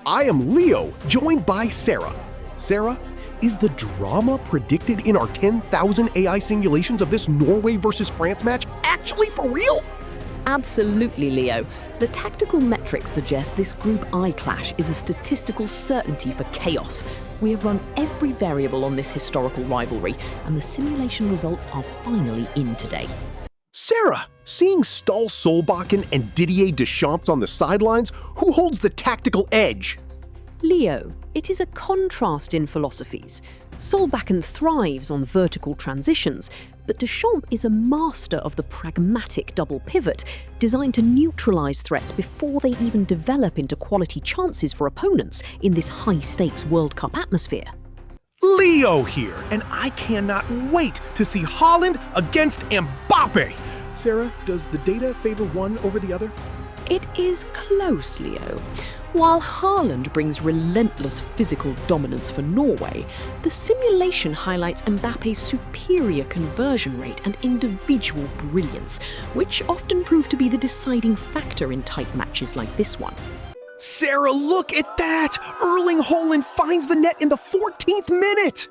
I am Leo, joined by Sarah. Sarah, is the drama predicted in our 10,000 AI simulations of this Norway versus France match actually for real? Absolutely, Leo. The tactical metrics suggest this Group I clash is a statistical certainty for chaos. We have run every variable on this historical rivalry, and the simulation results are finally in today. Sarah, seeing Stahl Solbakken and Didier Deschamps on the sidelines, who holds the tactical edge? Leo, it is a contrast in philosophies. Solbakken thrives on vertical transitions, but Deschamps is a master of the pragmatic double pivot, designed to neutralize threats before they even develop into quality chances for opponents in this high-stakes World Cup atmosphere. Leo here, and I cannot wait to see Haaland against Mbappe. Sarah, does the data favor one over the other? It is close, Leo. While Haaland brings relentless physical dominance for Norway, the simulation highlights Mbappe's superior conversion rate and individual brilliance, which often prove to be the deciding factor in tight matches like this one. Sarah, look at that! Erling Haaland finds the net in the 14th minute!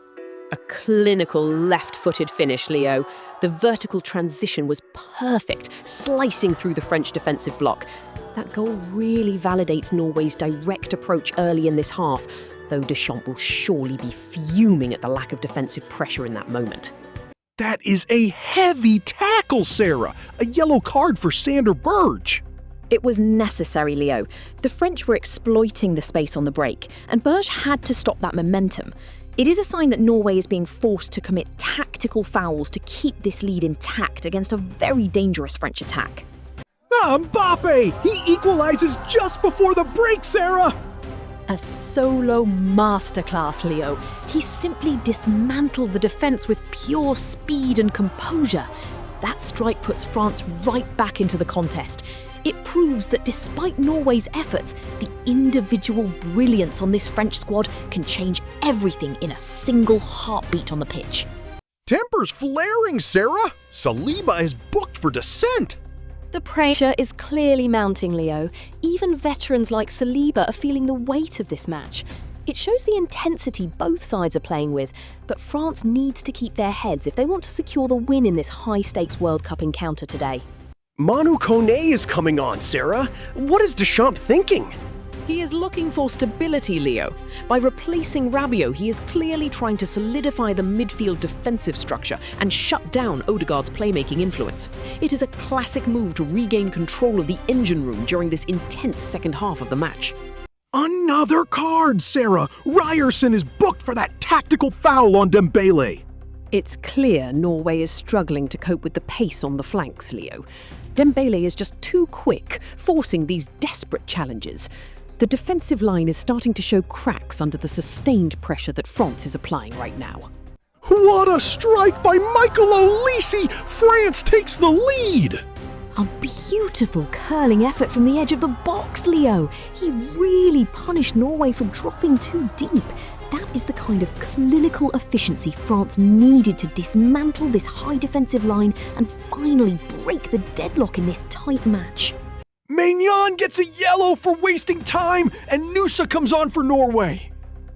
A clinical left-footed finish, Leo. The vertical transition was perfect, slicing through the French defensive block. That goal really validates Norway's direct approach early in this half, though Deschamps will surely be fuming at the lack of defensive pressure in that moment. That is a heavy tackle, Sarah! A yellow card for Sander Berge. It was necessary, Leo. The French were exploiting the space on the break, and Berge had to stop that momentum. It is a sign that Norway is being forced to commit tactical fouls to keep this lead intact against a very dangerous French attack. Mbappe! He equalizes just before the break, Sarah! A solo masterclass, Leo. He simply dismantled the defense with pure speed and composure. That strike puts France right back into the contest. It proves that despite Norway's efforts, the individual brilliance on this French squad can change everything in a single heartbeat on the pitch. Tempers flaring, Sarah! Saliba is booked for dissent! The pressure is clearly mounting, Leo. Even veterans like Saliba are feeling the weight of this match. It shows the intensity both sides are playing with, but France needs to keep their heads if they want to secure the win in this high-stakes World Cup encounter today. Manu Kone is coming on, Sarah. What is Deschamps thinking? He is looking for stability, Leo. By replacing Rabiot, he is clearly trying to solidify the midfield defensive structure and shut down Odegaard's playmaking influence. It is a classic move to regain control of the engine room during this intense second half of the match. Another card, Sarah! Ryerson is booked for that tactical foul on Dembele. It's clear Norway is struggling to cope with the pace on the flanks, Leo. Dembele is just too quick, forcing these desperate challenges. The defensive line is starting to show cracks under the sustained pressure that France is applying right now. What a strike by Michael Olise! France takes the lead! A beautiful curling effort from the edge of the box, Leo. He really punished Norway for dropping too deep. That is the kind of clinical efficiency France needed to dismantle this high defensive line and finally break the deadlock in this tight match. Maignan gets a yellow for wasting time, and Nusa comes on for Norway.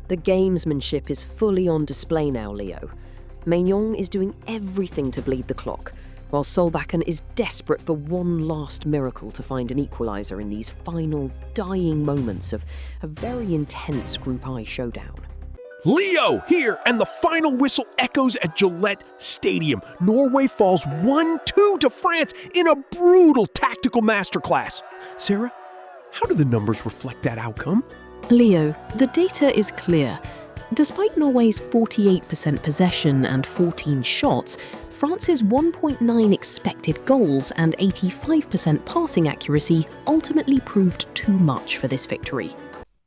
The gamesmanship is fully on display now, Leo. Maignan is doing everything to bleed the clock, while Solbakken is desperate for one last miracle to find an equaliser in these final, dying moments of a very intense Group I showdown. Leo here, and the final whistle echoes at Gillette Stadium. Norway falls 1-2 to France in a brutal tactical masterclass. Sarah, how do the numbers reflect that outcome? Leo, the data is clear. Despite Norway's 48% possession and 14 shots, France's 1.9 expected goals and 85% passing accuracy ultimately proved too much for this victory.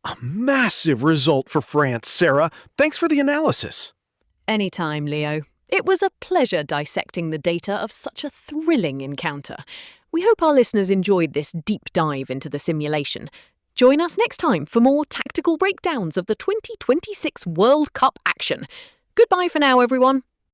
A massive result for France, Sarah. Thanks for the analysis. Anytime, Leo. It was a pleasure dissecting the data of such a thrilling encounter. We hope our listeners enjoyed this deep dive into the simulation. Join us next time for more tactical breakdowns of the 2026 World Cup action. Goodbye for now, everyone.